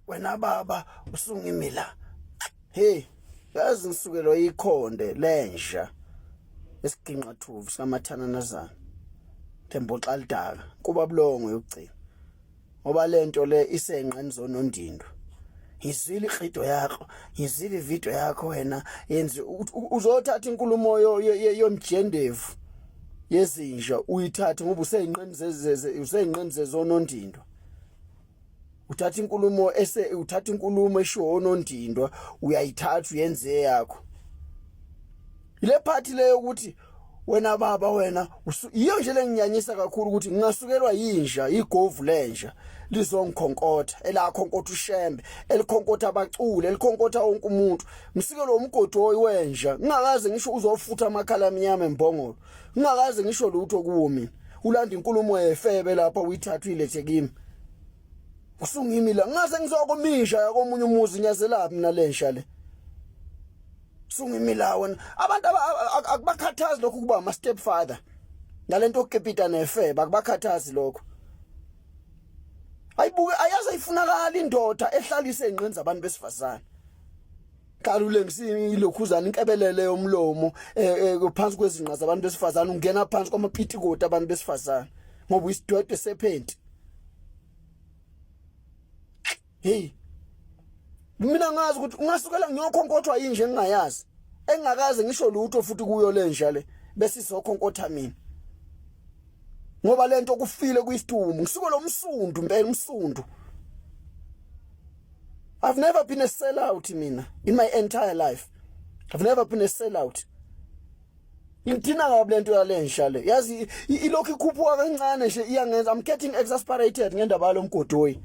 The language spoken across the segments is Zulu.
wena baba usungimila. Hey, yazi ngisukelwa ikhonde lenja esiginqa thuvu sikamathananazana. Thembo xalidaka kuba bulongo yokugcina. Ngoba lento le isenqeni zonondindo. Yizwile iqhido yakho, yizile ivideo yakho wena yenze uzothatha inkulumo yomjendevu yezinja uyithathe ngoba useyinqeni zezonondindo. Uthatha inkulumo eshiwo onondindwa uyayithatha uyenze yakho. Ile party leyo ukuthi wena baba wena iyo nje lenginyanyisa kakhulu ukuthi ngingasukelwa yinja igovu lenja lizongikhonkotha elakhonkotha ushembe elikhonkotha abacule elikhonkotha wonke umuntu ngisikelwe umgodi wenja ngingakaze ngisho uzofutha amakhala amnyama embongolo ngingakaze ngisho lutho kuwo mina ulanda inkulumo yefebe lapha uyithatha uyilethe kimi usungimila ngaze ngizokomisha yakomunye umuzi nyazelaphi mina lensha le sungimila wena abantu akubakhathazi lokho kuba ama stepfather ngalento okukepita nefebe akubakhathazi lokho ayibuke ayaze ifunakala indoda ehlalise enqeni zabantu besifazane kalule ngisilokhuzana inkebelele yomlomo phansi kwezinqa zabantu besifazane ungena phansi kwamapitikoti abantu besifazane ngoba uyisidwedwe sepenti. Hey, mina ngazi ukuthi ungasukela ngiyokhonkotha yinje engingayazi engingakaze ngisho lutho futhi kuyo lenja le bese izokhonkotha mina ngoba lento kufile kuyisidumo ngisuke lo msundu impela umsundu. I've never been a sellout mina in my entire life. I've never been a sellout. Ngidina ngabe lento yalensha le yazi ilokhu ikhuphuka kancane nje iyangenza I'm getting exasperated ngendaba lomgodoyi.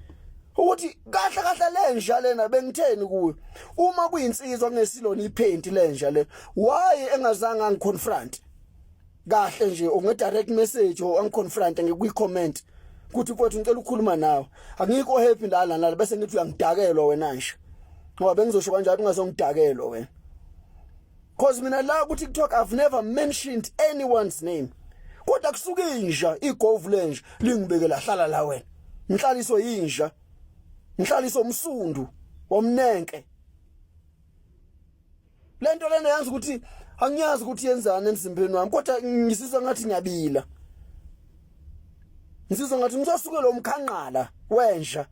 Ukuthi kahle lenja lena bengitheni kuyo uma kuyinsizwa ngesilona ipaint lenja le why engazange angiconfront kahle nje unge direct message or angiconfront ngikuyi-comment ukuthi mfowethu ngicela ukukhuluma nawe angikho happy nala bese ngithi uyangidakelwa wena nje ngoba bengizosho kanjalo ungazongidakelwa wena cause mina la ukuthi TikTok I've never mentioned anyone's name kodwa kusuke inja igovu lenja lingibekela hlala la wena ngihlaliso yinja ngihlaliso umsundu womnenke lento lena yazi ukuthi angiyazi ukuthi yenzani emzimbeni wami kodwa ngisizwa ngathi ngiyabila ngisizwa ngathi ngizosukela umkhanqala wenja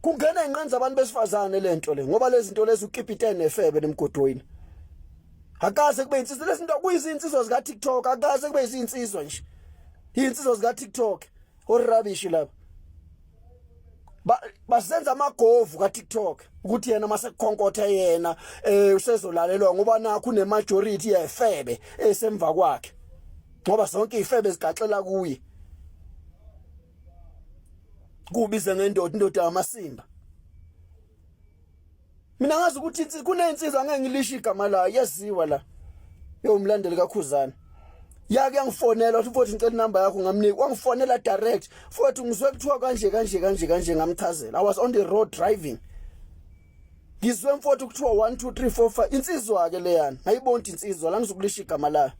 kungena inqanza abantu besifazane lento le ngoba lezi zinto lezi ukipitene nefebe nemgodoyini akaze kube insizwa lezi zinto kuyizinsizwa zika TikTok akaze kube izinsizwa nje insizwa zika TikTok orubbish lapha basenza amagovu ka TikTok ukuthi yena masekukhonkotha yena usezolalelwa ngoba nakho une majority yefebe esemva kwakhe ngoba zonke ifebe zigaxela kuye kubize indoda yamasimba. Mina ngazi ukuthi kunensizwa ngeke ngilisha igama la yaziwa la yomlandeli kaKhuzana yake yangifonela uthi mfowethu ngicela inamba yakho ngamnika wangifonela direct mfowethu ngizwe kuthiwa kanje ngamchazela I was on the road driving ngizwe mfowethu kuthiwa 1 2 3 4 5 insizwa ke leyana ayibonti insizwa la ngizokulisha igama la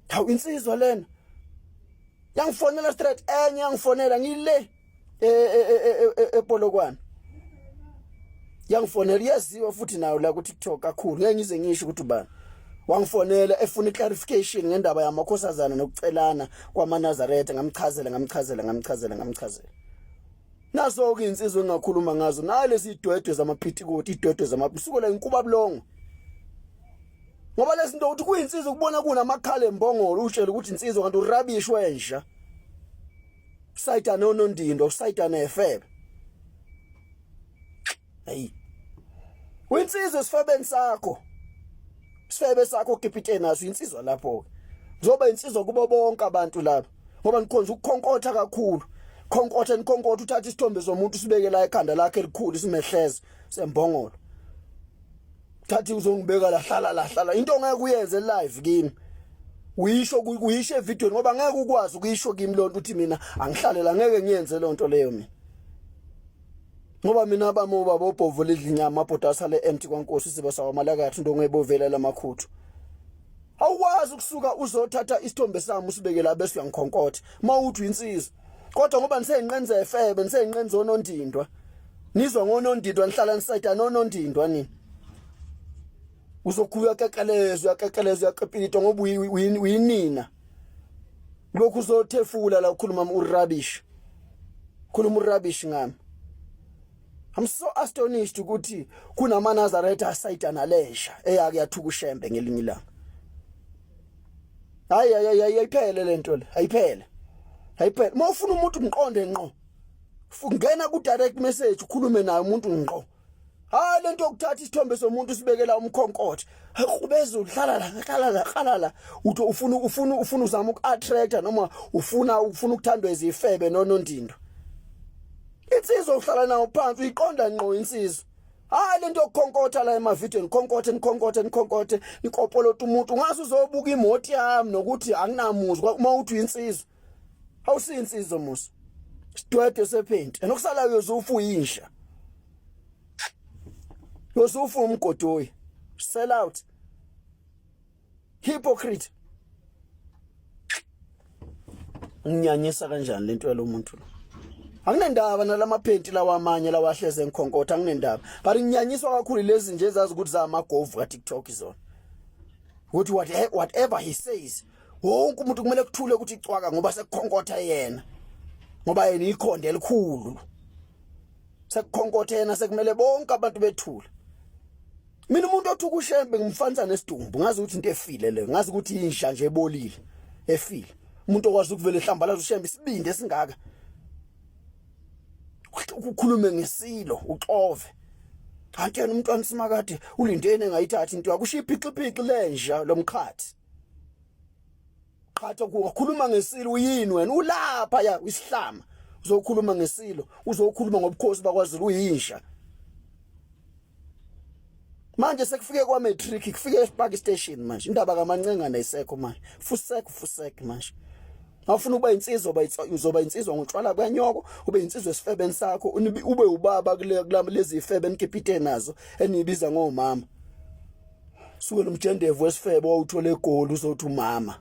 hawu insizwa lena yangifonela straight enye yangifonela ngile ePolokwane yangifonela yaziwa futhi nayo la ku TikTok kakhulu ngeke ngize ngisho ukuthi ubani wangifonela efuna clarification ngendaba yamakhosazana nokucelana kwaManazaretha ngamchazela nazo ke insizwe engakhuluma ngazo nalezi idwedwe zamapitikoti idwedwe zamabusukela inkuba bulongo ngoba lezi zinto ukuthi kuyinsizwe kubona kunamakhala embongolo utshela ukuthi insizwe kanti urubbish wenja usayitana onondindo usayitana efebe hey winsizwe sifebe sakho kipiteni naso insizwa lapho njoba insizwa kubo bonke abantu lapha ngoba nikhonza ukukhonkotha kakhulu nikhonkotha uthatha isithombe zomuntu sibeke la ekhanda lakhe elikhulu simehleze sembongolo thathi uzongibeka la hlala into ngeke uyenze live kimi uyisho evideo ngoba ngeke ukwazi ukuyisho kimi lonto uthi mina angihlalela ngeke ngiyenze lonto leyo mina ngoba mina baba obhovu lidlinyama amabhodasa le empty kwaNkosi sibe sawamalakathi into ngebovela lamakhuthu awukwazi ukusuka uzothatha isithombe sami usibeke la bese uyankhonkotha mawuthi insizwa kodwa ngoba niseyinqenze efebe niseyinqenze onondindwa nizwa ngonondindwa nihlala nisayida nonondindwa nini uzokuya kekelezwa yakepilito ngoba uyinina lokhu uzothefula la ukhuluma urubbish khuluma urubbish ngami. I'm so astonished ukuthi kunama Nazareth asayida nalesha eyake yathuka ushembe ngelinye ilanga. Ayiphele lento le ayiphele mawufuna umuntu umqonde ngqo ngena ku direct message ukhulume naye umuntu ngqo lento yokuthatha isithombe somuntu sibekela umkhonkotho ubeza uhlala la uthi ufuna uzama uku-attracta noma ufuna ukuthandwa izifebe nonondindo. Insizwa uhlala nawo phansi uyiqonda ngqo insizwa. Lento yokukhonkotha la emavidweni nikhonkothe nikopolota umuntu ungaze uzobuka imoti yami nokuthi anginamuzwa uma uthi insizwa awusinsizwa musa sidwede sephenti enokusalayo yozufa uyinsha yozufa umgodoyi sell out hypocrite. Nginyanyisa kanjani lento yalo muntu lo anginendaba nalamaphenti lawa amanye lawahleze enkhonkotha anginendaba but nginyanyiswa kakhulu lezi nje ezazi ukuthi zamagovu ka TikTok izona ukuthi whatever he says wonke umuntu kumele kuthule ukuthi icwaka ngoba sekukhonkotha yena ngoba yena ikhonde elikhulu sekukhonkotha yena sekumele bonke abantu bethule. Mina umuntu othuka ushembe ngimfanisa nesidumbu ngazi ukuthi into efile leyo ngazi ukuthi insha nje ebolile efile umuntu okwazi ukuvela ehlambalaza ushembe isibindi esingaka ukukhulume ngesilo uxove kanti yena umntwana simakade ulindene engayithathi into yakho ushiphiqiphiqi lenja lomkhathi qhatha ukukhuluma ngesilo uyini wena ulapha ya isihlama uzokhuluma ngesilo uzokhuluma ngobukhosi bakwaZulu uyinsha. Manje sekufike kwa matric kufike eSpark station manje indaba kaMancenga nayisekho manje fusek manje awufuna uba insizwa uzoba insizwa ngotshwala kwanyoko ube insizwa esifebeni sakho ube ubaba kulezi ifebe enikipite nazo enibiza ngomama suke nomjendevu wesifebe wawuthole egoli uzothi umama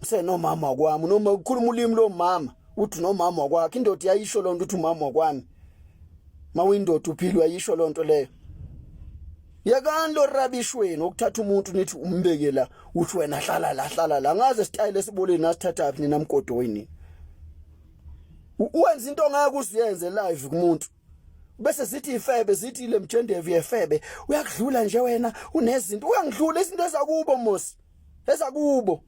senomama wakwami noma ukukhuluma ulimi lo mama uthi nomama wakwakhe indoda yayisho lonto uthi umama wakwami mawindoda uphilwa yisho lonto leyo. Yakani lo rubbish wena ukuthatha umuntu nithi umbekela uthi wena hlala la ngaze style esiboleni nasithatha phi nina mgodoyini uwenza into ngeke uziyenze live kumuntu bese zithi ifebe zithi le mjendevu yefebe uyakudlula nje wena unezinto uyangidlula izinto ezakubo mosi ezakubo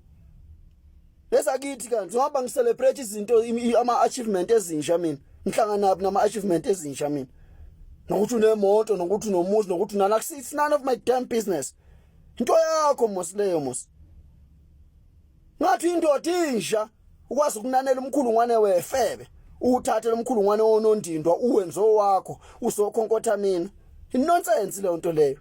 lezakithi kanti ngoba ngicelebrate izinto ama achievement ezinsha mina ngihlangana nabi nama achievement ezinsha mina nokuthi unemoto nokuthi unomuzi nokuthi nana it's none of my damn business into yakho mos leyo mos ngathi indoda insha ukwazi ukunanela umkhulungwane wefebe uthathe umkhulungwane onondindwa uwenzo wakho usokhonkotha mina inonsense leyo nto leyo.